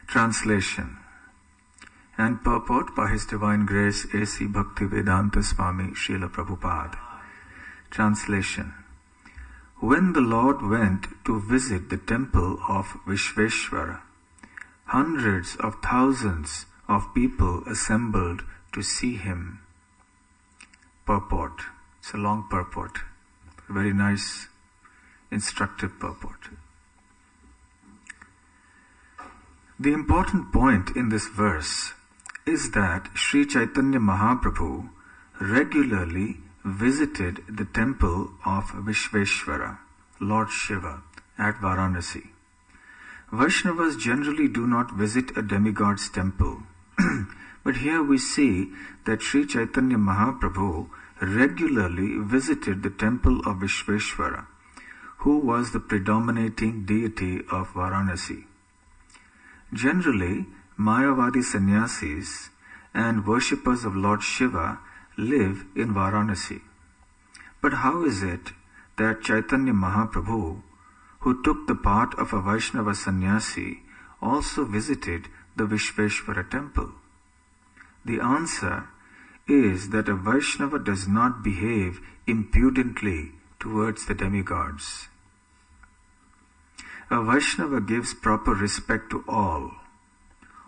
Translation and purport by His Divine Grace A.C. Bhakti Swami Srila Prabhupada. Translation. When the Lord went to visit the temple of Vishveshwara, hundreds of thousands of people assembled to see him. Purport. It's a long purport. Very nice, instructive purport. The important point in this verse is that Sri Chaitanya Mahaprabhu regularly visited the temple of Vishveshwara, Lord Shiva, at Varanasi. Vaishnavas generally do not visit a demigod's temple, but here we see that Sri Chaitanya Mahaprabhu regularly visited the temple of Vishveshwara, who was the predominating deity of Varanasi. Generally, Mayavadi sannyasis and worshippers of Lord Shiva live in Varanasi. But how is it that Chaitanya Mahaprabhu, who took the part of a Vaishnava sannyasi, also visited the Vishveshwara temple? The answer is that a Vaishnava does not behave impudently towards the demigods. A Vaishnava gives proper respect to all,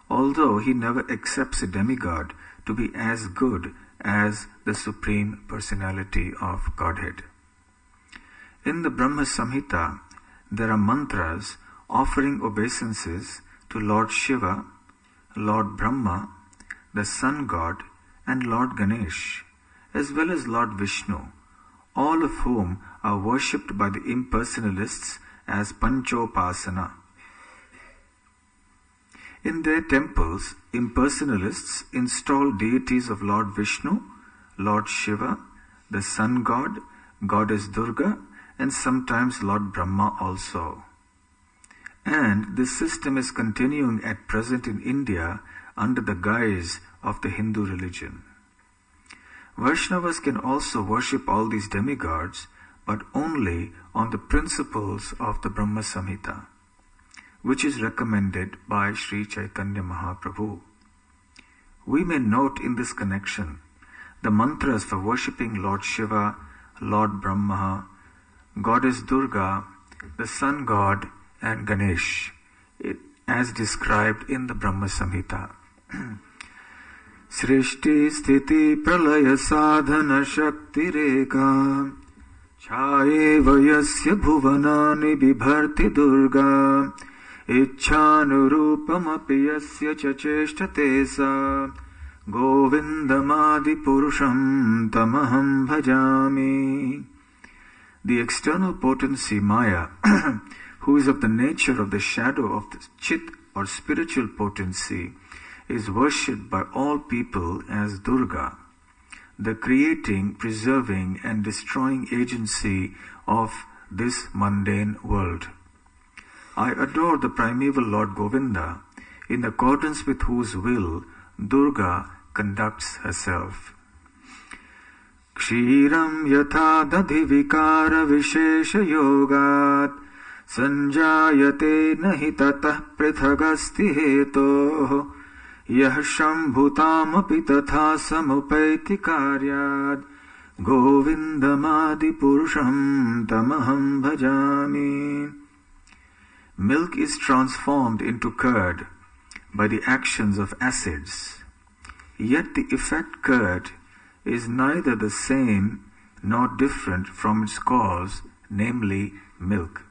although he never accepts a demigod to be as good as the Supreme Personality of Godhead. In the Brahma Samhita, there are mantras offering obeisances to Lord Shiva, Lord Brahma, the Sun God, and Lord Ganesh, as well as Lord Vishnu, all of whom are worshipped by the impersonalists as Panchopasana. In their temples, impersonalists install deities of Lord Vishnu, Lord Shiva, the Sun God, Goddess Durga, and sometimes Lord Brahma also. And this system is continuing at present in India under the guise of the Hindu religion. Vaishnavas can also worship all these demigods, but only on the principles of the Brahma Samhita, which is recommended by Sri Chaitanya Mahaprabhu. We may note in this connection the mantras for worshipping Lord Shiva, Lord Brahma, Goddess Durga, the Sun God, and Ganesh, as described in the Brahma Samhita. Srishti sthiti pralaya sadhana shakti reka chayeva yasya bhuvanani bibharti durga ichhanurupamapi yasya cha cheshtate sa govindamadi purusham tamaham bhajami. The external potency Maya, who is of the nature of the shadow of the Chit or spiritual potency, is worshipped by all people as Durga, the creating, preserving and destroying agency of this mundane world. I adore the primeval Lord Govinda, in accordance with whose will Durga conducts herself. Kshiram yatha dadhi vikara vishesha yogat sanjayate nahi tatah prithagasti hetoh yah shambhutamapi tatha samupaiti karyad govindamadi purusham tamaham bhajami. Milk is transformed into curd by the actions of acids, yet the effect curd is neither the same nor different from its cause, namely milk.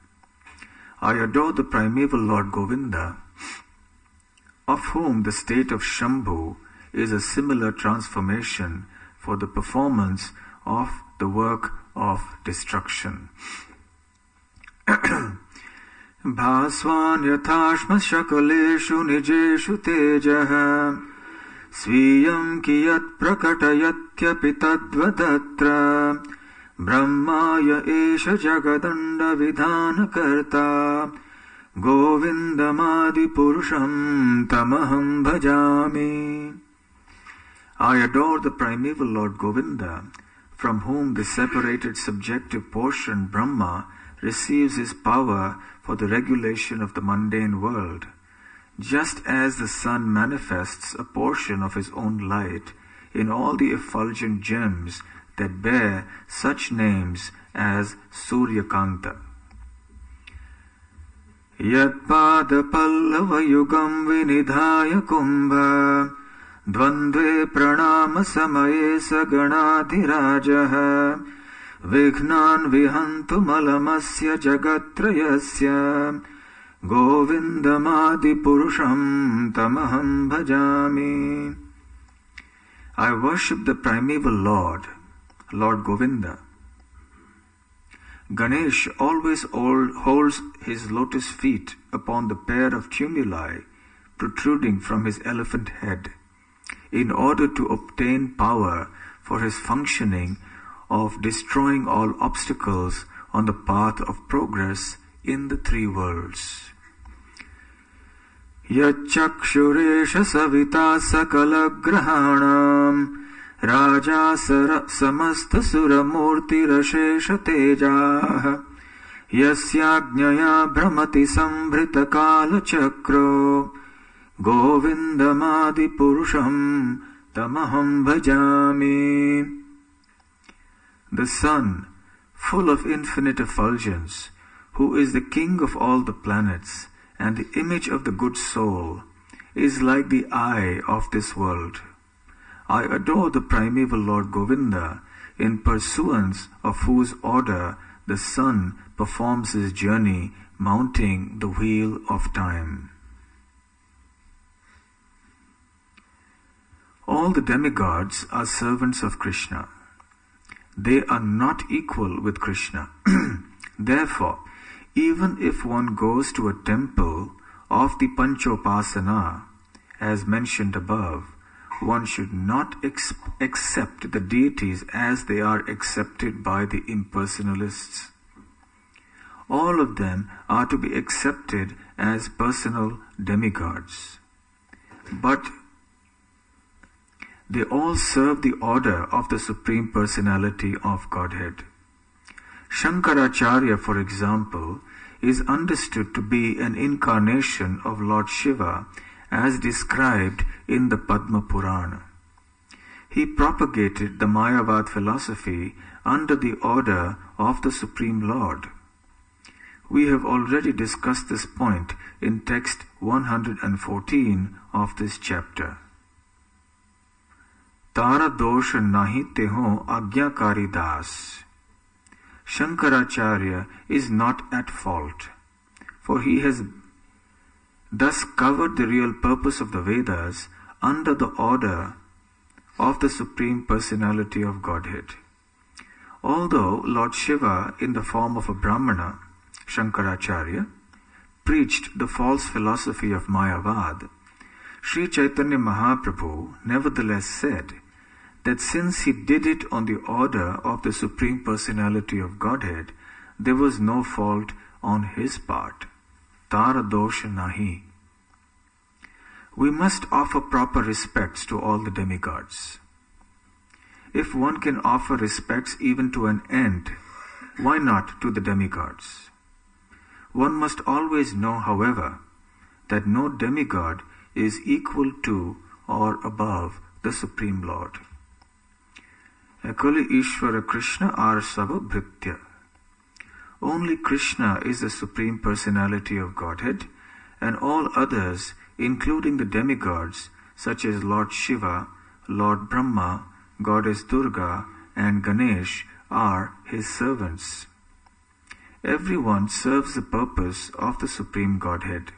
I adore the primeval Lord Govinda, of whom the state of Shambhu is a similar transformation for the performance of the work of destruction. Bhaswan yathashma shakaleshu nijeshu tejah Sviyam kiyat prakatayatyapi tadvadatra Brahmaya esha jagadanda vidhana karta Govindamadi purusham tamaham bhajami. I adore the primeval Lord Govinda, from whom the separated subjective portion Brahma receives his power for the regulation of the mundane world, just as the sun manifests a portion of his own light in all the effulgent gems that bear such names as Suryakanta. Yatpadapallavayugam vinidhaya kumbha dvandve pranama samaye saganadhirajaha Vighnan vihantu malamasya jagatrayasya Govindamadi purusham tamaham bhajami. I worship the primeval Lord, Lord Govinda. Ganesh always holds his lotus feet upon the pair of tumuli protruding from his elephant head in order to obtain power for his functioning of destroying all obstacles on the path of progress in the three worlds. Yachakshuresha savita sakala grahanam raja samasta suramurti rashesha tejah yasyajnaya brahmati sambhrita kala chakro govindamadi purusham tamaham bhajami. The sun, full of infinite effulgence, who is the king of all the planets and the image of the good soul, is like the eye of this world. I adore the primeval Lord Govinda, in pursuance of whose order the sun performs his journey mounting the wheel of time. All the demigods are servants of Krishna. They are not equal with Krishna. Therefore, even if one goes to a temple of the Panchopasana, as mentioned above, one should not accept the deities as they are accepted by the impersonalists. All of them are to be accepted as personal demigods. But they all serve the order of the Supreme Personality of Godhead. Shankaracharya, for example, is understood to be an incarnation of Lord Shiva as described in the Padma Purana. He propagated the Mayavad philosophy under the order of the Supreme Lord. We have already discussed this point in text 114 of this chapter. Tara dosha nahi teho agyakari das. Shankaracharya is not at fault, for he has thus covered the real purpose of the Vedas under the order of the Supreme Personality of Godhead. Although Lord Shiva, in the form of a Brahmana, Shankaracharya, preached the false philosophy of Mayavad, Sri Chaitanya Mahaprabhu nevertheless said that since he did it on the order of the Supreme Personality of Godhead, there was no fault on his part. Tara dosha nahi. We must offer proper respects to all the demigods. If one can offer respects even to an ant, why not to the demigods? One must always know, however, that no demigod is equal to or above the Supreme Lord. Ekali Ishvara Krishna Arsava Bhritya. Only Krishna is the Supreme Personality of Godhead, and all others, including the demigods, such as Lord Shiva, Lord Brahma, Goddess Durga, and Ganesh, are his servants. Everyone serves the purpose of the Supreme Godhead.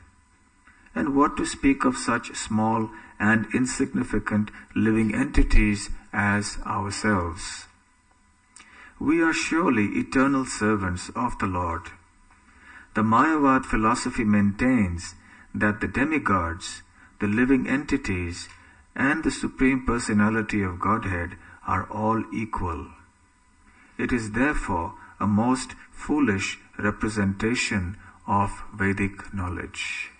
And what to speak of such small and insignificant living entities as ourselves? We are surely eternal servants of the Lord. The Mayavad philosophy maintains that the demigods, the living entities, and the Supreme Personality of Godhead are all equal. It is therefore a most foolish representation of Vedic knowledge.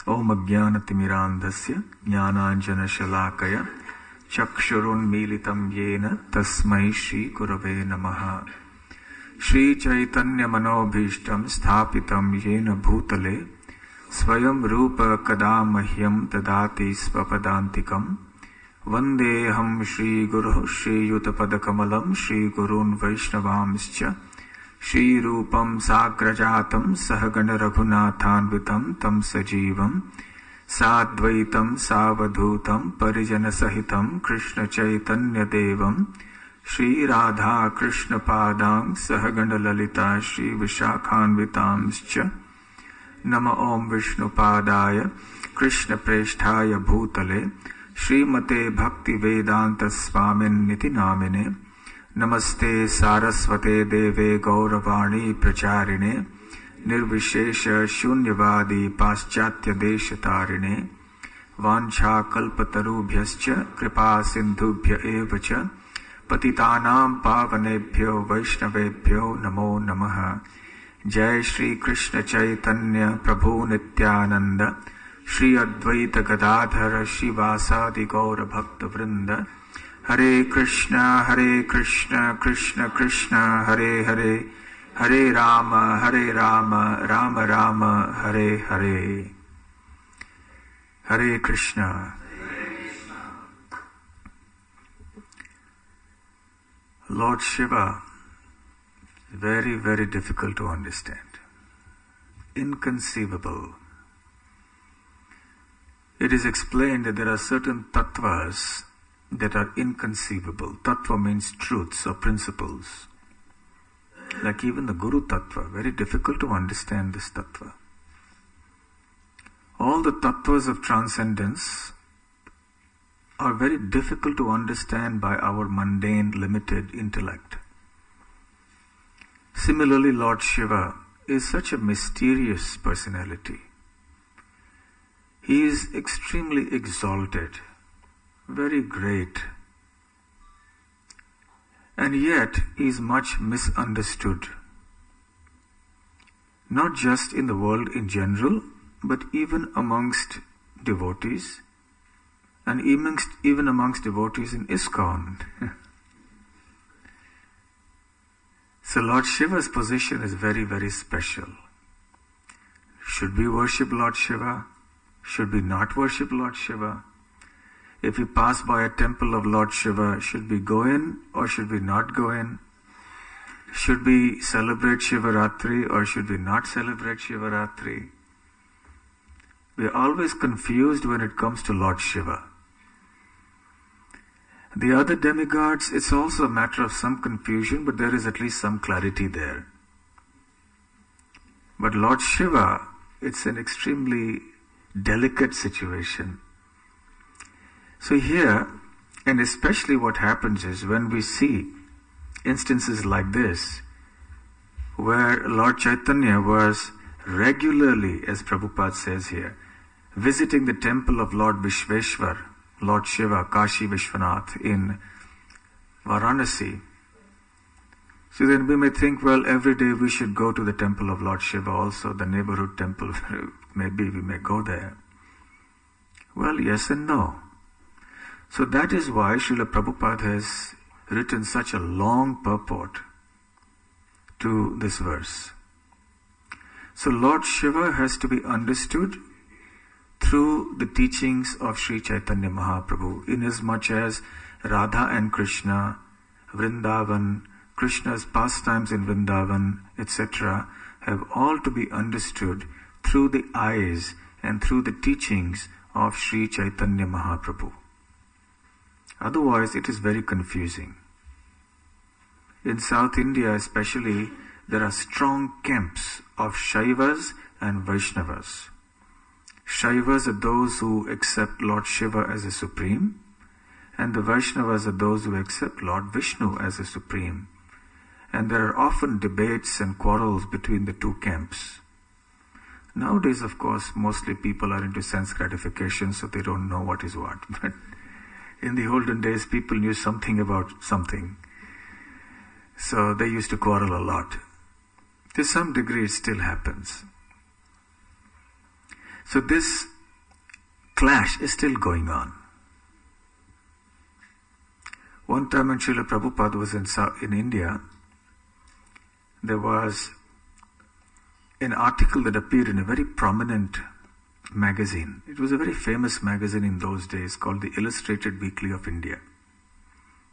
Om Ajnanatimirandhasya Jnananjana Shalakaya Chakshurun Militam Yena Tasmai Shri Gurave Namaha. Shri Chaitanya Manobhishtam Sthapitam Yena Bhutale Swayam Rupa Kadamahyam Tadati Svapadantikam Vandeham Shri Guru Shri Yutapadakamalam Shri Gurun Vaishnavamscha Shri Rupam Sagrajatam Sahagana Raghunathanvitam Tam Sajivam Sadvaitam Savadhutam Parijana Sahitam Krishna Chaitanya Devam Shri Radha Krishna Padang Sahagana Lalita Shri Vishakhanvitamscha Nama Om Vishnu Padaya Krishna Presthaya Bhutale Srimate Bhakti Vedanta Swamin Niti Namine Namaste Saraswate Deve Gauravani Pracharine Nirvishesha Shunyavadi Paschatya Deshatarine Vancha Kalpatarubhyascha Kripa Sindhubhya Evacha Patitanam Pavanebhyo Vaishnavebhyo Namo Namaha Jai Shri Krishna Chaitanya Prabhu Nityananda Shri Advaita Gadadhara Shivasadi Gaura Bhakta Vrinda Hare Krishna Krishna Krishna Hare Hare Hare Rama Rama Rama Hare Hare Hare Krishna. Lord Shiva is very, very difficult to understand. Inconceivable. It is explained that there are certain tattvas that are inconceivable. Tattva means truths or principles. Like even the Guru Tattva, very difficult to understand this Tattva. All the Tattvas of transcendence are very difficult to understand by our mundane, limited intellect. Similarly, Lord Shiva is such a mysterious personality. He is extremely exalted, very great, and yet he is much misunderstood. Not just in the world in general, but even amongst devotees, and even amongst devotees in ISKCON. So Lord Shiva's position is very, very special. Should we worship Lord Shiva? Should we not worship Lord Shiva? If we pass by a temple of Lord Shiva, should we go in or should we not go in? Should we celebrate Shivaratri or should we not celebrate Shivaratri? We are always confused when it comes to Lord Shiva. The other demigods, it's also a matter of some confusion, but there is at least some clarity there. But Lord Shiva, it's an extremely delicate situation. So here, and especially what happens is when we see instances like this, where Lord Chaitanya was regularly, as Prabhupada says here, visiting the temple of Lord Vishveshwar, Lord Shiva, Kashi Vishwanath in Varanasi. So then we may think, well, every day we should go to the temple of Lord Shiva also, the neighborhood temple, maybe we may go there. Well, yes and no. So that is why Srila Prabhupada has written such a long purport to this verse. So Lord Shiva has to be understood through the teachings of Sri Chaitanya Mahaprabhu, inasmuch as Radha and Krishna, Vrindavan, Krishna's pastimes in Vrindavan, etc., have all to be understood through the eyes and through the teachings of Sri Chaitanya Mahaprabhu. Otherwise, it is very confusing. In South India especially, there are strong camps of Shaivas and Vaishnavas. Shaivas are those who accept Lord Shiva as a supreme, and the Vaishnavas are those who accept Lord Vishnu as a supreme. And there are often debates and quarrels between the two camps. Nowadays, of course, mostly people are into sense gratification, so they don't know what is what. But in the olden days, people knew something about something. So they used to quarrel a lot. To some degree, it still happens. So this clash is still going on. One time when Srila Prabhupada was in India, there was an article that appeared in a very prominent magazine. It was a very famous magazine in those days called the Illustrated Weekly of India.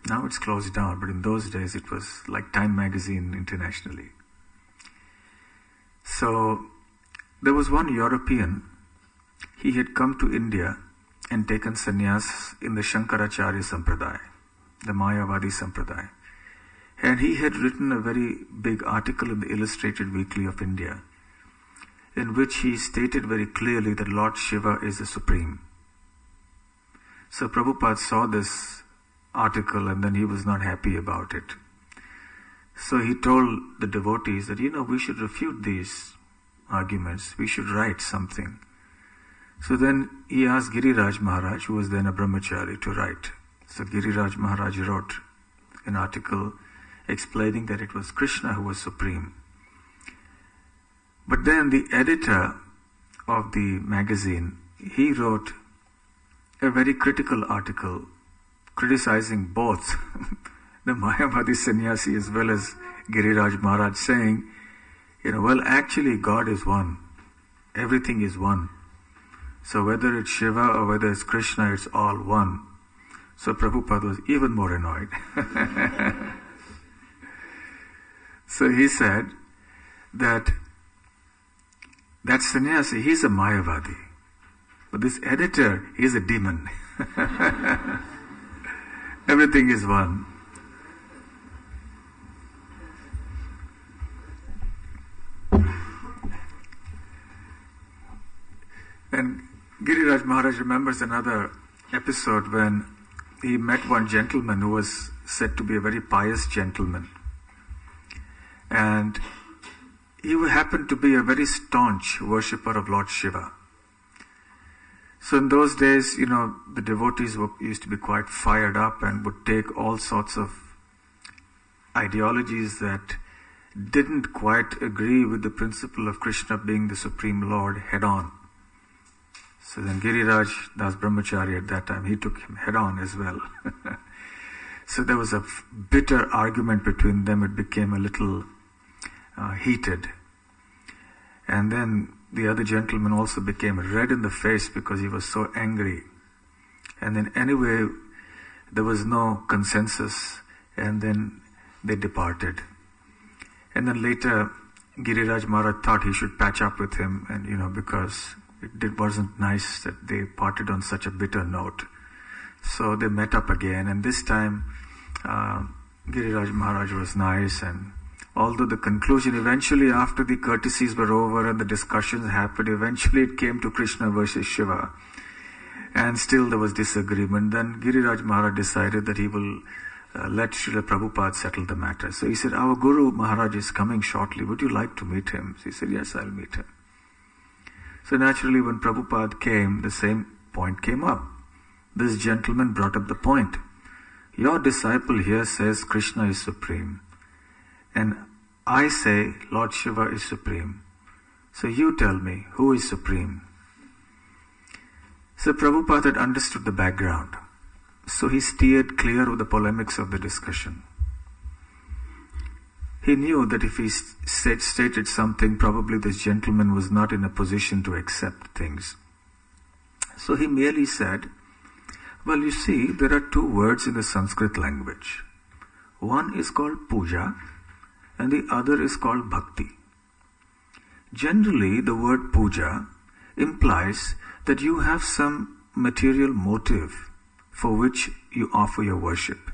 Now it's closed down, but in those days it was like Time magazine internationally. So there was one European. He had come to India and taken sannyas in the Shankaracharya Sampradaya, the Mayavadi Sampradaya. And he had written a very big article in the Illustrated Weekly of India, in which he stated very clearly that Lord Shiva is the Supreme. So Prabhupada saw this article and then he was not happy about it. So he told the devotees that, we should refute these arguments, we should write something. So then he asked Giriraj Maharaj, who was then a brahmachari, to write. So Giriraj Maharaj wrote an article explaining that it was Krishna who was supreme. But then the editor of the magazine, he wrote a very critical article criticizing both the Mayavadi sannyasi as well as Giriraj Maharaj, saying, actually God is one. Everything is one. So whether it's Shiva or whether it's Krishna, it's all one. So Prabhupada was even more annoyed. So he said that sannyasi, he's a Mayavadi. But this editor, he's a demon. Everything is one. And Giriraj Maharaj remembers another episode when he met one gentleman who was said to be a very pious gentleman. And he happened to be a very staunch worshipper of Lord Shiva. So in those days, the devotees used to be quite fired up and would take all sorts of ideologies that didn't quite agree with the principle of Krishna being the Supreme Lord head on. So then Giriraj Das Brahmachari at that time, he took him head on as well. So there was a bitter argument between them. It became a little heated. And then the other gentleman also became red in the face because he was so angry. And then anyway, there was no consensus, and then they departed. And then later, Giriraj Maharaj thought he should patch up with him, and because it wasn't nice that they parted on such a bitter note. So they met up again, and this time Giriraj Maharaj was nice, and although the conclusion eventually, after the courtesies were over and the discussions happened, eventually it came to Krishna versus Shiva. And still there was disagreement. Then Giriraj Maharaj decided that he will let Srila Prabhupada settle the matter. So he said, our Guru Maharaj is coming shortly. Would you like to meet him? So he said, yes, I'll meet him. So naturally when Prabhupada came, the same point came up. This gentleman brought up the point. Your disciple here says Krishna is supreme. And I say Lord Shiva is supreme. So you tell me, who is supreme? So Prabhupada had understood the background. So he steered clear of the polemics of the discussion. He knew that if he stated something, probably this gentleman was not in a position to accept things. So he merely said, well, you see, there are two words in the Sanskrit language. One is called puja, and the other is called bhakti. Generally, the word puja implies that you have some material motive for which you offer your worship.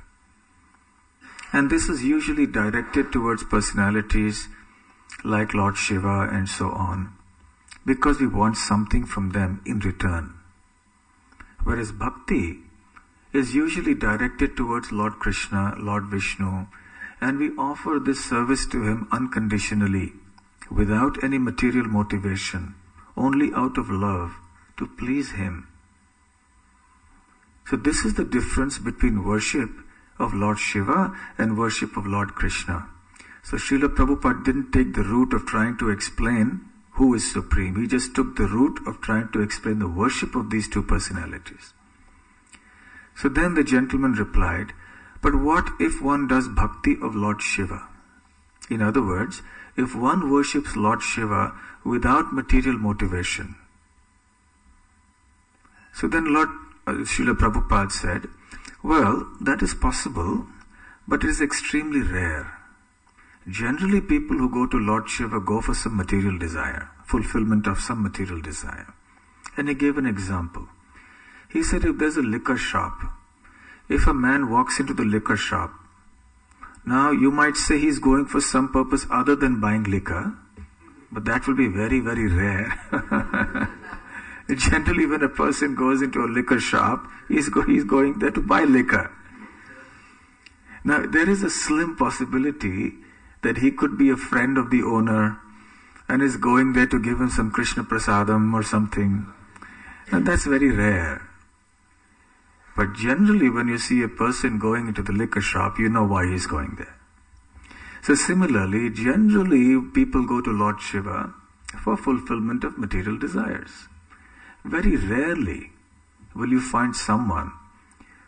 And this is usually directed towards personalities like Lord Shiva and so on, because we want something from them in return. Whereas bhakti is usually directed towards Lord Krishna, Lord Vishnu, and we offer this service to him unconditionally, without any material motivation, only out of love to please him. So this is the difference between worship of Lord Shiva and worship of Lord Krishna. So Srila Prabhupada didn't take the route of trying to explain who is supreme. He just took the route of trying to explain the worship of these two personalities. So then the gentleman replied, but what if one does bhakti of Lord Shiva? In other words, if one worships Lord Shiva without material motivation, so then Lord Srila Prabhupada said, well, that is possible, but it is extremely rare. Generally, people who go to Lord Shiva go for some material desire, fulfillment of some material desire. And he gave an example. He said, if there's a liquor shop, if a man walks into the liquor shop, now you might say he's going for some purpose other than buying liquor, but that will be very, very rare. Generally, when a person goes into a liquor shop, he's going there to buy liquor. Now, there is a slim possibility that he could be a friend of the owner and is going there to give him some Krishna Prasadam or something. And that's very rare. But generally, when you see a person going into the liquor shop, you know why he's going there. So similarly, generally, people go to Lord Shiva for fulfillment of material desires. Very rarely will you find someone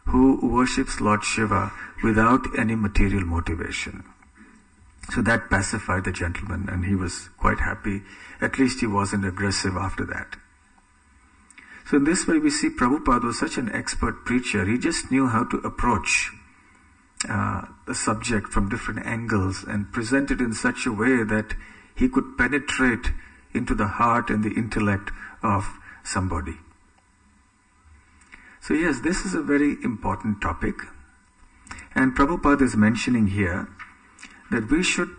who worships Lord Shiva without any material motivation. So that pacified the gentleman, and he was quite happy. At least he wasn't aggressive after that. So in this way we see Prabhupada was such an expert preacher. He just knew how to approach the subject from different angles and present it in such a way that he could penetrate into the heart and the intellect of somebody. So yes, this is a very important topic. And Prabhupada is mentioning here that we should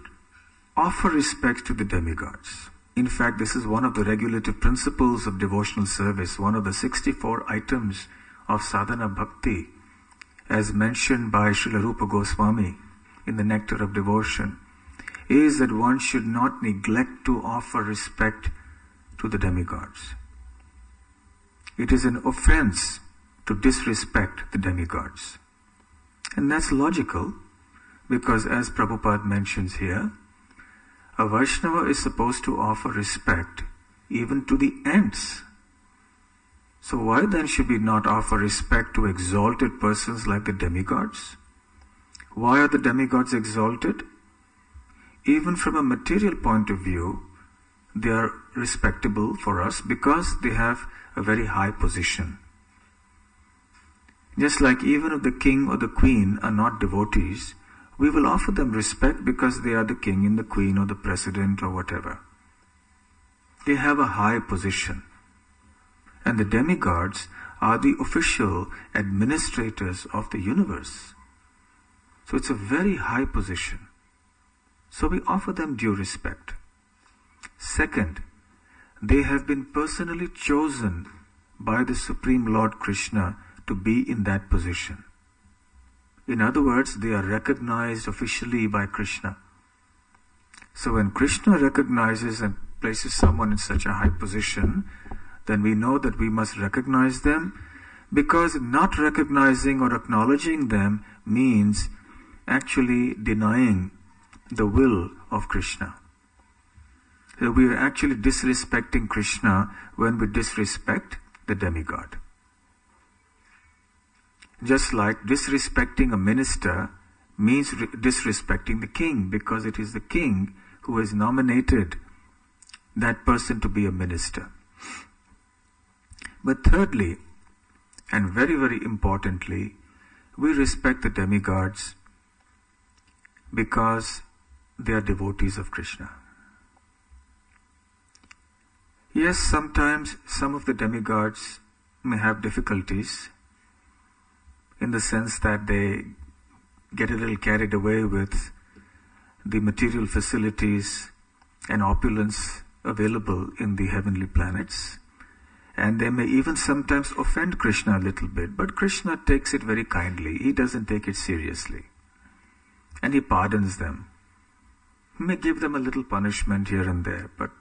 offer respect to the demigods. In fact, this is one of the regulative principles of devotional service, one of the 64 items of sadhana bhakti, as mentioned by Srila Rupa Goswami in the Nectar of Devotion, is that one should not neglect to offer respect to the demigods. It is an offense to disrespect the demigods. And that's logical, because as Prabhupada mentions here, a Vaishnava is supposed to offer respect even to the ants. So why then should we not offer respect to exalted persons like the demigods? Why are the demigods exalted? Even from a material point of view, they are respectable for us because they have a very high position. Just like even if the king or the queen are not devotees, we will offer them respect because they are the king and the queen or the president or whatever. They have a high position. And the demigods are the official administrators of the universe. So it's a very high position. So we offer them due respect. Second, they have been personally chosen by the Supreme Lord Krishna to be in that position. In other words, they are recognized officially by Krishna. So when Krishna recognizes and places someone in such a high position, then we know that we must recognize them, because not recognizing or acknowledging them means actually denying the will of Krishna. So we are actually disrespecting Krishna when we disrespect the demigod. Just like disrespecting a minister means disrespecting the king, because it is the king who has nominated that person to be a minister. But thirdly, and very, very importantly, we respect the demigods because they are devotees of Krishna. Yes, sometimes some of the demigods may have difficulties in the sense that they get a little carried away with the material facilities and opulence available in the heavenly planets. And they may even sometimes offend Krishna a little bit, but Krishna takes it very kindly. He doesn't take it seriously. And he pardons them. He may give them a little punishment here and there, but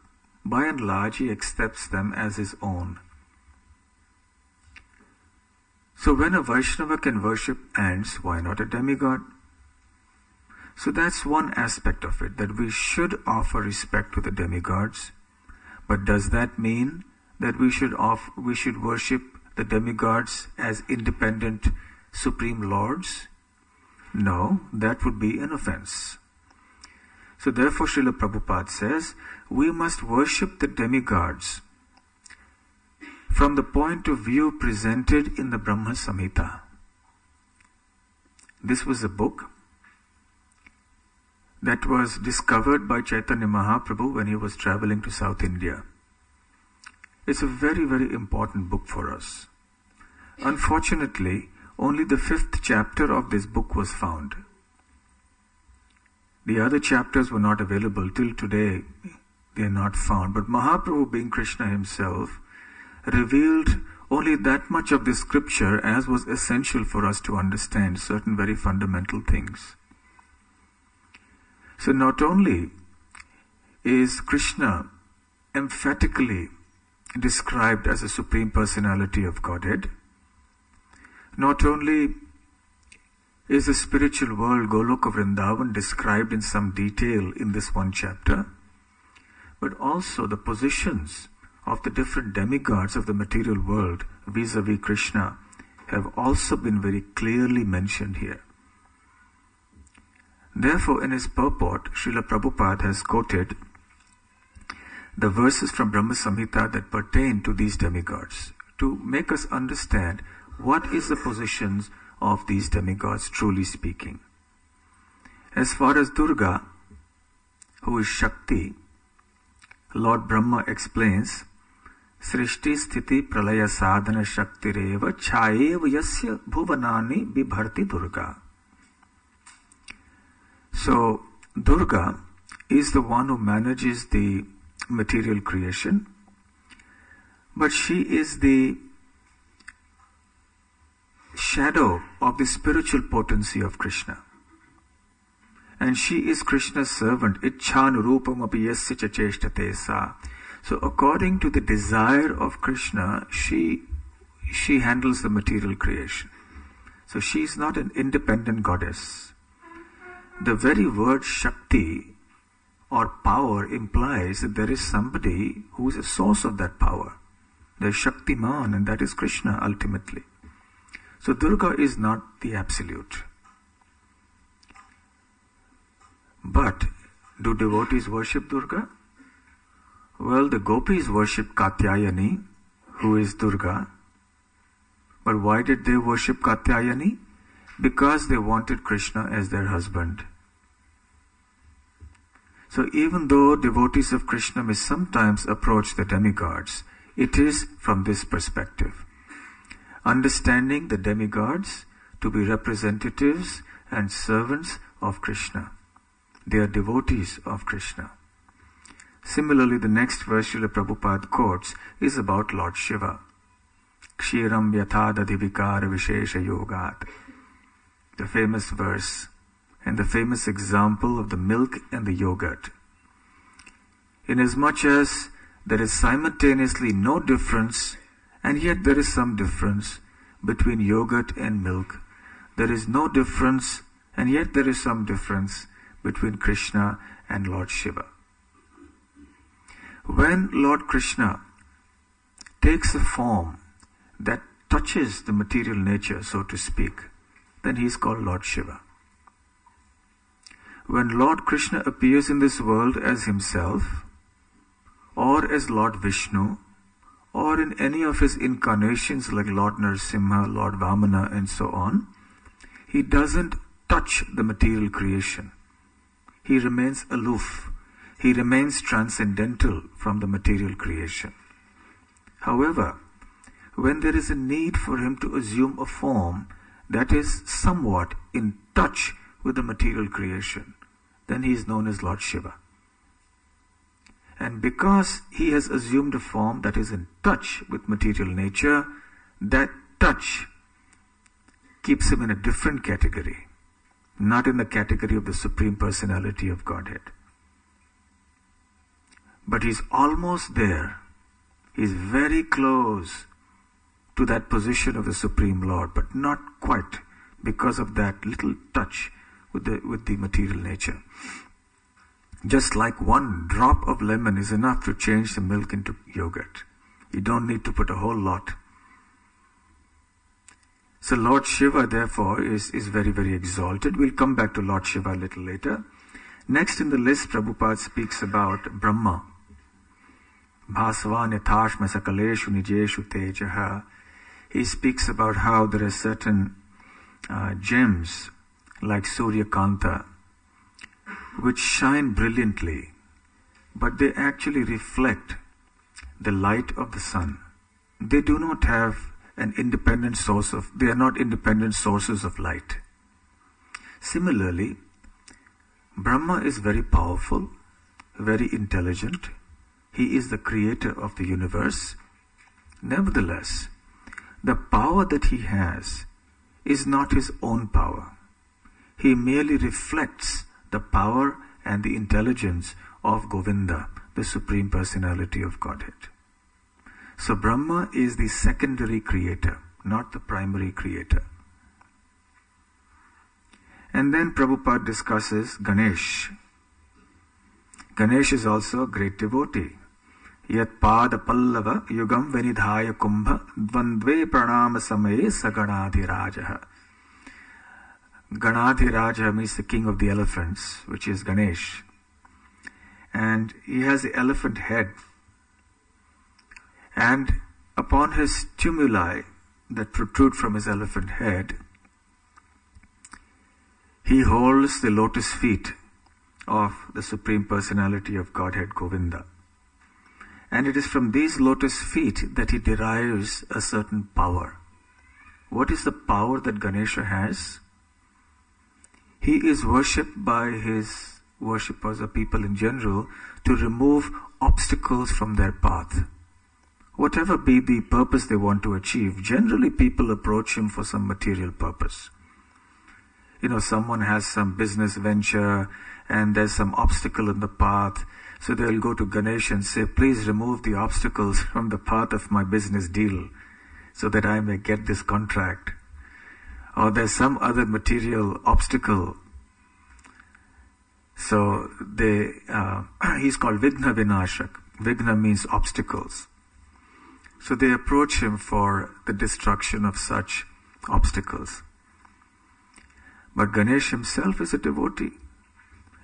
by and large he accepts them as his own. So when a Vaishnava can worship ants, why not a demigod? So that's one aspect of it, that we should offer respect to the demigods. But does that mean that we should worship the demigods as independent supreme lords? No, that would be an offense. So therefore Srila Prabhupada says, we must worship the demigods from the point of view presented in the Brahma Samhita. This was a book that was discovered by Chaitanya Mahaprabhu when he was traveling to South India. It's a very, very important book for us. Unfortunately, only the 5th chapter of this book was found. The other chapters were not available till today. They are not found. But Mahaprabhu, being Krishna himself, revealed only that much of the scripture as was essential for us to understand certain very fundamental things. So not only is Krishna emphatically described as a Supreme Personality of Godhead, not only is the spiritual world, Goloka Vrindavan, described in some detail in this one chapter, but also the positions of the different demigods of the material world vis-a-vis Krishna have also been very clearly mentioned here. Therefore, in his purport, Srila Prabhupada has quoted the verses from Brahma Samhita that pertain to these demigods to make us understand what is the positions of these demigods, truly speaking. As far as Durga, who is Shakti, Lord Brahma explains, Srishti Sthiti Pralaya Sadhana Shakti Reva Chayev Yasya Bhuvanani Bibharti Durga. So, Durga is the one who manages the material creation, but she is the shadow of the spiritual potency of Krishna. And she is Krishna's servant. Ichhanurupam api yasya cha cheshtate sa. So according to the desire of Krishna, she handles the material creation. So she is not an independent goddess. The very word Shakti or power implies that there is somebody who is a source of that power. There is Shaktiman, and that is Krishna ultimately. So Durga is not the absolute. But do devotees worship Durga? Well, the gopis worship Katyayani, who is Durga. But why did they worship Katyayani? Because they wanted Krishna as their husband. So even though devotees of Krishna may sometimes approach the demigods, it is from this perspective. Understanding the demigods to be representatives and servants of Krishna. They are devotees of Krishna. Similarly, the next verse Srila Prabhupada quotes is about Lord Shiva. Kshiram yathadadi vikara vishesha yogat. The famous verse and the famous example of the milk and the yogurt. Inasmuch as there is simultaneously no difference, and yet there is some difference between yogurt and milk. There is no difference, and yet there is some difference between Krishna and Lord Shiva. When Lord Krishna takes a form that touches the material nature, so to speak, then he is called Lord Shiva. When Lord Krishna appears in this world as himself, or as Lord Vishnu, or in any of his incarnations like Lord Narasimha, Lord Vamana, and so on, he doesn't touch the material creation. He remains aloof. He remains transcendental from the material creation. However, when there is a need for him to assume a form that is somewhat in touch with the material creation, then he is known as Lord Shiva. And because he has assumed a form that is in touch with material nature, that touch keeps him in a different category, not in the category of the Supreme Personality of Godhead. But he's almost there. He's very close to that position of the Supreme Lord, but not quite, because of that little touch with the material nature. Just like one drop of lemon is enough to change the milk into yogurt. You don't need to put a whole lot. So Lord Shiva, therefore, is very, very exalted. We'll come back to Lord Shiva a little later. Next in the list, Prabhupada speaks about Brahma. Bhasvan yathashma sakaleshu nijeshu tejaha. He speaks about how there are certain gems like Surya Kanta which shine brilliantly, but they actually reflect the light of the sun. They do not have an independent source of, they are not independent sources of light. Similarly, Brahma is very powerful, very intelligent. He is the creator of the universe. Nevertheless, the power that he has is not his own power. He merely reflects the power and the intelligence of Govinda, the Supreme Personality of Godhead. So Brahma is the secondary creator, not the primary creator. And then Prabhupada discusses Ganesh. Ganesh is also a great devotee. Yat pada pallava yugam venidhaya kumbha dvandve pranama samaye saganadhirajaha. Ganadhiraja means the king of the elephants, which is Ganesh. And he has the elephant head. And upon his tumuli that protrude from his elephant head, he holds the lotus feet of the Supreme Personality of Godhead, Govinda. And it is from these lotus feet that he derives a certain power. What is the power that Ganesha has? He is worshipped by his worshippers or people in general to remove obstacles from their path. Whatever be the purpose they want to achieve, generally people approach him for some material purpose. Someone has some business venture and there's some obstacle in the path. So they'll go to Ganesh and say, please remove the obstacles from the path of my business deal so that I may get this contract. Or there's some other material obstacle. So he's called Vigna Vinashak. Vigna means obstacles. So they approach him for the destruction of such obstacles. But Ganesh himself is a devotee.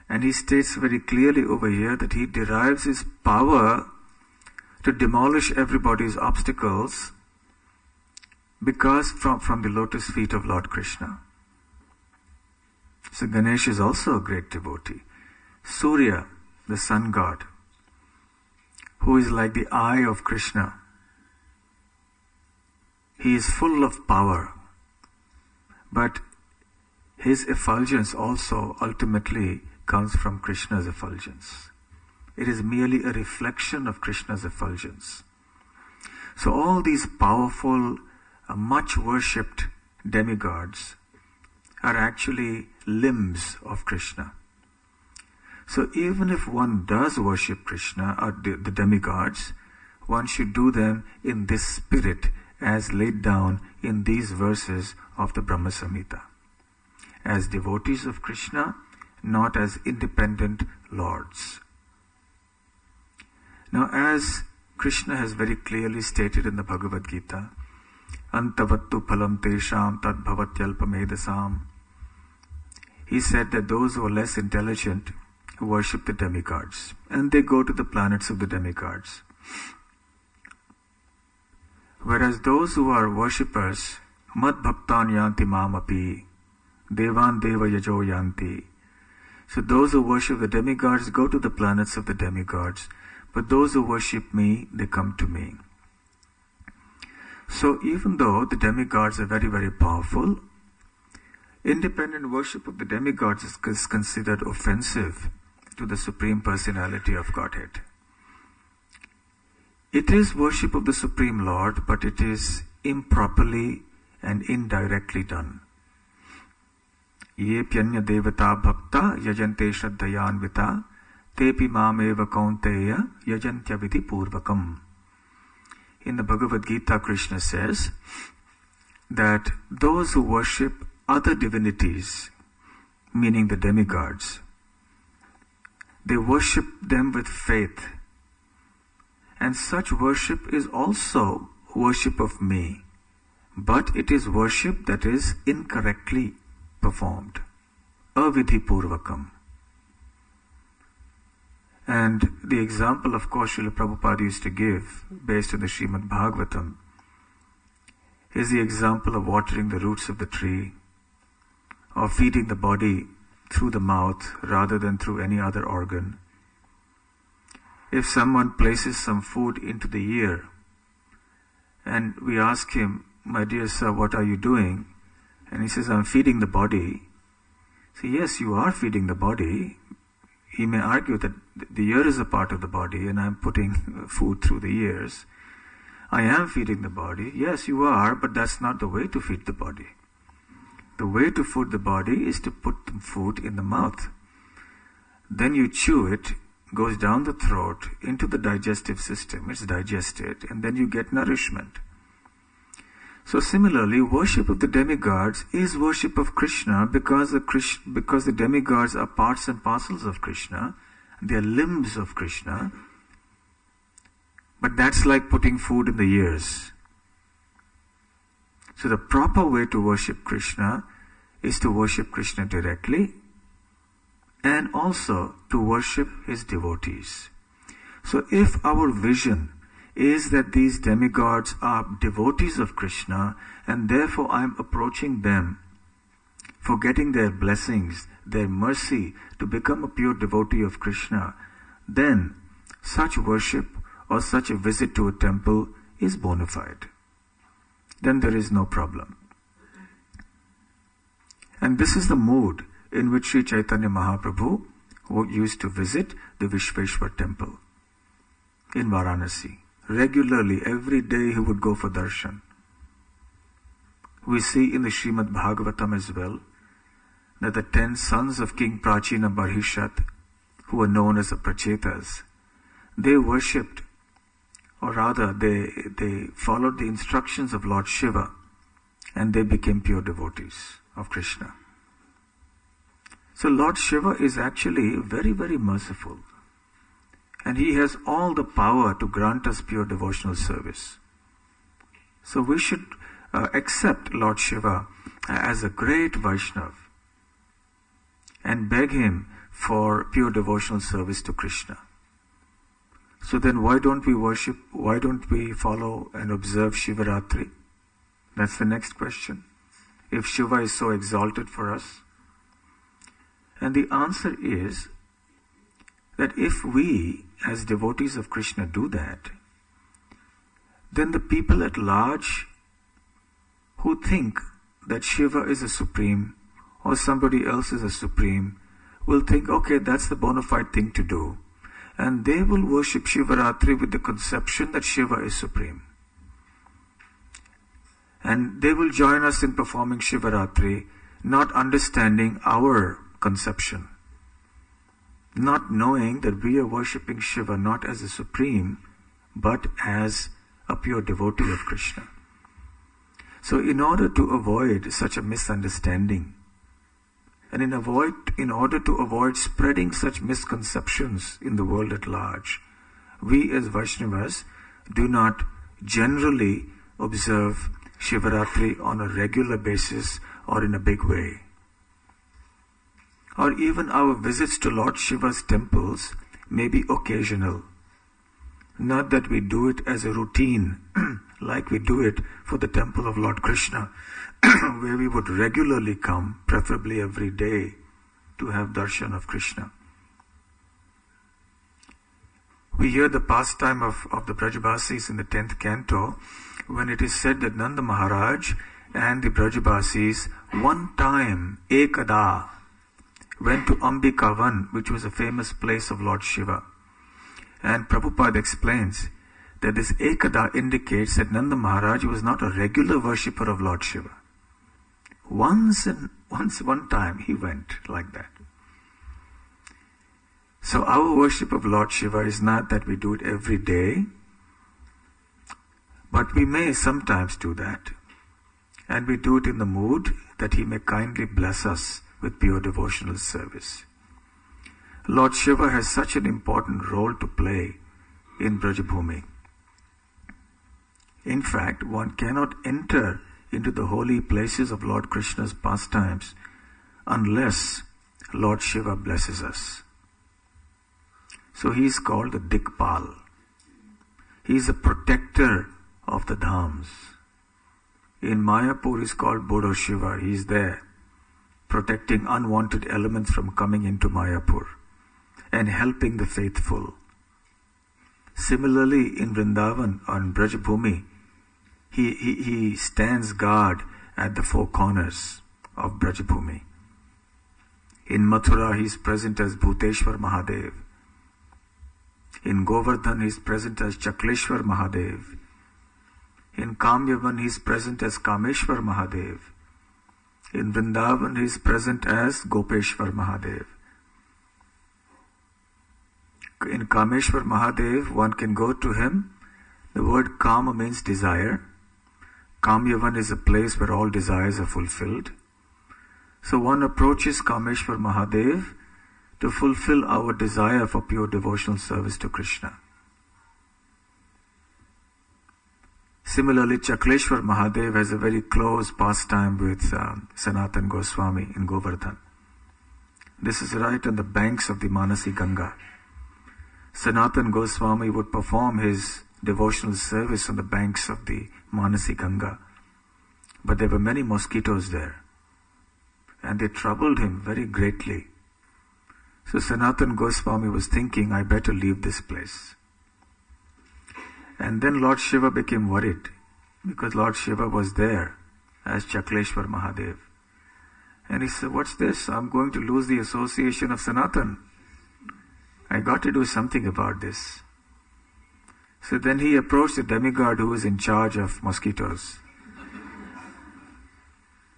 And he states very clearly over here that he derives his power to demolish everybody's obstacles because from the lotus feet of Lord Krishna. So Ganesh is also a great devotee. Surya, the sun god, who is like the eye of Krishna. He is full of power, but his effulgence also ultimately comes from Krishna's effulgence. It is merely a reflection of Krishna's effulgence. So all these powerful, much worshipped demigods are actually limbs of Krishna. So even if one does worship Krishna or the demigods, one should do them in this spirit as laid down in these verses of the Brahma Samhita. As devotees of Krishna, not as independent lords. Now, as Krishna has very clearly stated in the Bhagavad Gita, Antavattu phalam tesham tad bhavatyalpamedasam. He said that those who are less intelligent worship the demigods, and they go to the planets of the demigods. Whereas those who are worshippers, mad bhaktan yanti mamapi, devan deva yajo yanti. So those who worship the demigods go to the planets of the demigods, but those who worship me, they come to me. So even though the demigods are very, very powerful, independent worship of the demigods is considered offensive to the Supreme Personality of Godhead. It is worship of the Supreme Lord, but it is improperly and indirectly done. Ye pyanya devata bhakta yajante shraddhayanvita tepi mameva kaunteya yajantya vidhi purvakam. In the Bhagavad Gita, Krishna says that those who worship other divinities, meaning the demigods, they worship them with faith. And such worship is also worship of me, but it is worship that is incorrectly performed. Avidhi purvakam. And the example, of course, Srila Prabhupada used to give, based on the Srimad Bhagavatam, is the example of watering the roots of the tree, or feeding the body through the mouth rather than through any other organ. If someone places some food into the ear, and we ask him, "My dear sir, what are you doing?" And he says, "I'm feeding the body." So yes, you are feeding the body. He may argue that the ear is a part of the body and I'm putting food through the ears. I am feeding the body. Yes, you are, but that's not the way to feed the body. The way to feed the body is to put the food in the mouth. Then you chew it, goes down the throat, into the digestive system, it's digested, and then you get nourishment. So similarly, worship of the demigods is worship of Krishna because the demigods are parts and parcels of Krishna, they are limbs of Krishna. But that's like putting food in the ears. So the proper way to worship Krishna is to worship Krishna directly and also to worship his devotees. So if our vision is that these demigods are devotees of Krishna and therefore I am approaching them for getting their blessings, their mercy to become a pure devotee of Krishna, then such worship or such a visit to a temple is bona fide. Then there is no problem. And this is the mood in which Sri Chaitanya Mahaprabhu used to visit the Vishveshwar temple in Varanasi. Regularly, every day he would go for darshan. We see in the Srimad Bhagavatam as well that the 10 sons of King Prachina Barhishat, who were known as the Prachetas, they worshipped, or rather they followed the instructions of Lord Shiva, and they became pure devotees of Krishna. So Lord Shiva is actually very, very merciful. And he has all the power to grant us pure devotional service. So we should accept Lord Shiva as a great Vaishnav and beg him for pure devotional service to Krishna. So then why don't we follow and observe Shivaratri? That's the next question. If Shiva is so exalted for us. And the answer is that if we, as devotees of Krishna, do that, then the people at large who think that Shiva is a supreme or somebody else is a supreme will think, okay, that's the bona fide thing to do. And they will worship Shivaratri with the conception that Shiva is supreme. And they will join us in performing Shivaratri, not understanding our conception, not knowing that we are worshipping Shiva not as a supreme, but as a pure devotee of Krishna. So in order to avoid such a misunderstanding, and in order to avoid spreading such misconceptions in the world at large, we as Vaishnavas do not generally observe Shivaratri on a regular basis or in a big way. Or even our visits to Lord Shiva's temples may be occasional. Not that we do it as a routine, like we do it for the temple of Lord Krishna, where we would regularly come, preferably every day, to have darshan of Krishna. We hear the pastime of the Brajbasis in the 10th canto, when it is said that Nanda Maharaj and the Brajbasis one time, ekada, went to Ambikavan, which was a famous place of Lord Shiva. And Prabhupada explains that this ekada indicates that Nanda Maharaj was not a regular worshipper of Lord Shiva. One time he went like that. So our worship of Lord Shiva is not that we do it every day, but we may sometimes do that. And we do it in the mood that he may kindly bless us with pure devotional service. Lord Shiva has such an important role to play in Brajabhumi. In fact, one cannot enter into the holy places of Lord Krishna's pastimes unless Lord Shiva blesses us. So he is called the Dikpal. He is a protector of the dhams. In Mayapur he is called Bodo Shiva. He is there, protecting unwanted elements from coming into Mayapur and helping the faithful. Similarly, in Vrindavan or in Brajabhumi, he stands guard at the four corners of Brajabhumi. In Mathura, he is present as Bhuteshwar Mahadev. In Govardhan, he is present as Chakleshwar Mahadev. In Kamyavan, he is present as Kameshwar Mahadev. In Vrindavan, he is present as Gopeshwar Mahadev. In Kameshwar Mahadev, one can go to him. The word Kama means desire. Kamyavan is a place where all desires are fulfilled. So one approaches Kameshwar Mahadev to fulfill our desire for pure devotional service to Krishna. Similarly, Chakleshwar Mahadev has a very close pastime with Sanatan Goswami in Govardhan. This is right on the banks of the Manasi Ganga. Sanatan Goswami would perform his devotional service on the banks of the Manasi Ganga. But there were many mosquitoes there, and they troubled him very greatly. So Sanatan Goswami was thinking, I better leave this place. And then Lord Shiva became worried, because Lord Shiva was there as Chakleshwar Mahadev. And he said, what's this? I'm going to lose the association of Sanatan. I got to do something about this. So then he approached the demigod who was in charge of mosquitoes.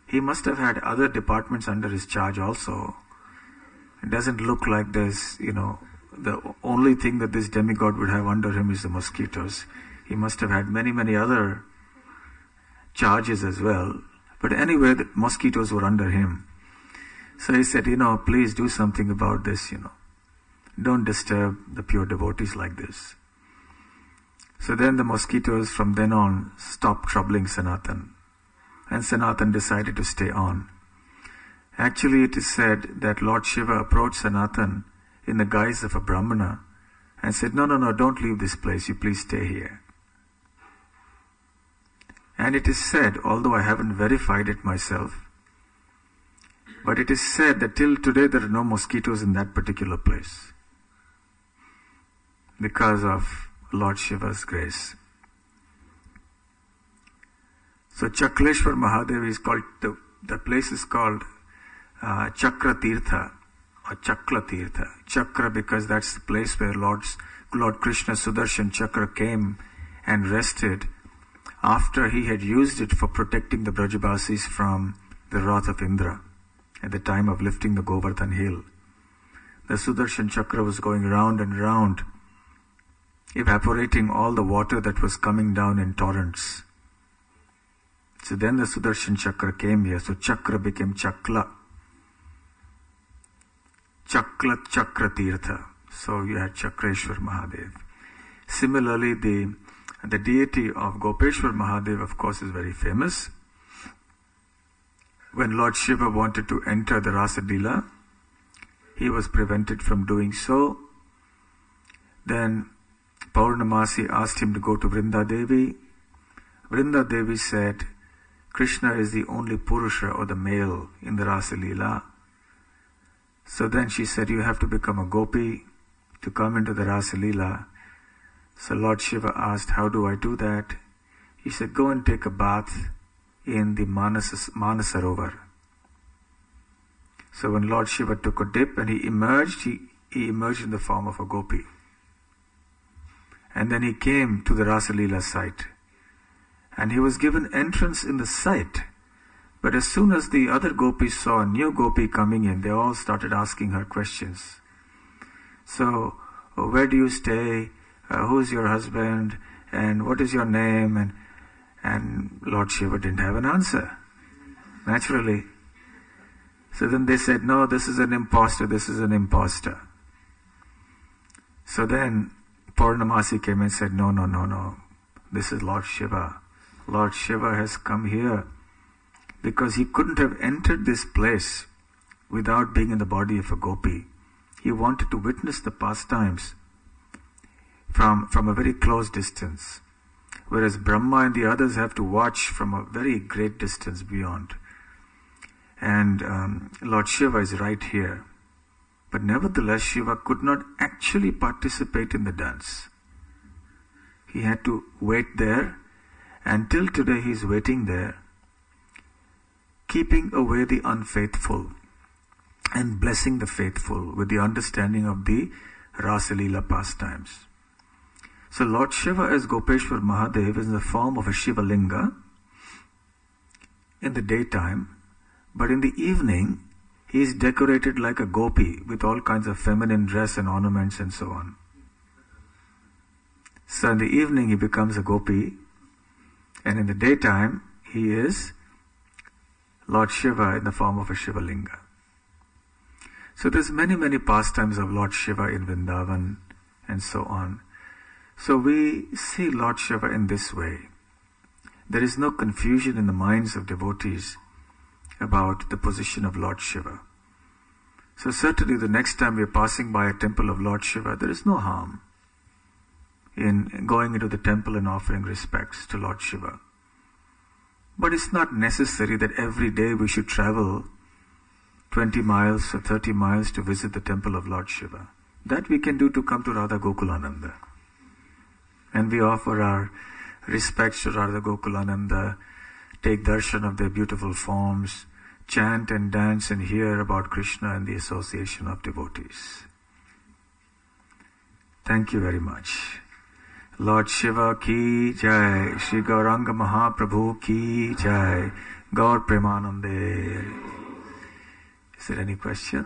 He must have had other departments under his charge also. It doesn't look like there's, the only thing that this demigod would have under him is the mosquitoes. He must have had many, many other charges as well. But anyway, the mosquitoes were under him. So he said, please do something about this, Don't disturb the pure devotees like this. So then the mosquitoes from then on stopped troubling Sanatan. And Sanatan decided to stay on. Actually, it is said that Lord Shiva approached Sanatan in the guise of a Brahmana and said, no, don't leave this place, you please stay here. And it is said, although I haven't verified it myself, but it is said that till today there are no mosquitoes in that particular place because of Lord Shiva's grace. So Chakleshwar Mahadev is called, the place is called Chakra Tirtha or Chakla Tirtha. Chakra because that's the place where Lord Krishna Sudarshan Chakra came and rested after he had used it for protecting the Brajabasis from the wrath of Indra at the time of lifting the Govardhan hill. The Sudarshan Chakra was going round and round, evaporating all the water that was coming down in torrents. So then the Sudarshan Chakra came here. So Chakra became Chakla. Chakla Tirtha. So you had Chakreshwar Mahadev. Similarly, the deity of Gopeshwar Mahadev, of course, is very famous. When Lord Shiva wanted to enter the Rasa Lila, he was prevented from doing so. Then Purnamasi asked him to go to Vrinda Devi. Vrinda Devi said, Krishna is the only Purusha or the male in the Rasa Lila. So then she said, you have to become a gopi to come into the Rasa Lila. So Lord Shiva asked, how do I do that? He said, go and take a bath in the Manasarovar. So when Lord Shiva took a dip and he emerged in the form of a gopi. And then he came to the Rasa Lila site. And he was given entrance in the site. But as soon as the other gopis saw a new gopi coming in, they all started asking her questions. So, where do you stay? Who is your husband? And what is your name? And Lord Shiva didn't have an answer, naturally. So then they said, no, this is an impostor, this is an impostor. So then Purnamasi came and said, no, this is Lord Shiva. Lord Shiva has come here because he couldn't have entered this place without being in the body of a gopi. He wanted to witness the pastimes from a very close distance, whereas Brahma and the others have to watch from a very great distance beyond. And Lord Shiva is right here. But nevertheless, Shiva could not actually participate in the dance. He had to wait there, and till today he is waiting there, keeping away the unfaithful and blessing the faithful with the understanding of the Rasa Lila pastimes. So Lord Shiva as Gopeshwar Mahadev is in the form of a Shiva Linga in the daytime, but in the evening he is decorated like a gopi with all kinds of feminine dress and ornaments and so on. So in the evening he becomes a gopi, and in the daytime he is Lord Shiva in the form of a Shiva Linga. So there's many pastimes of Lord Shiva in Vrindavan and so on. So we see Lord Shiva in this way. There is no confusion in the minds of devotees about the position of Lord Shiva. So certainly the next time we are passing by a temple of Lord Shiva, there is no harm in going into the temple and offering respects to Lord Shiva. But it's not necessary that every day we should travel 20 miles or 30 miles to visit the temple of Lord Shiva. That we can do to come to Radha Gokulananda. And we offer our respects to Radha Gokulananda, take darshan of their beautiful forms, chant and dance and hear about Krishna and the association of devotees. Thank you very much. Lord Shiva ki jai, Shri Gauranga Mahaprabhu ki jai, Gaur Premanande. Is there any question?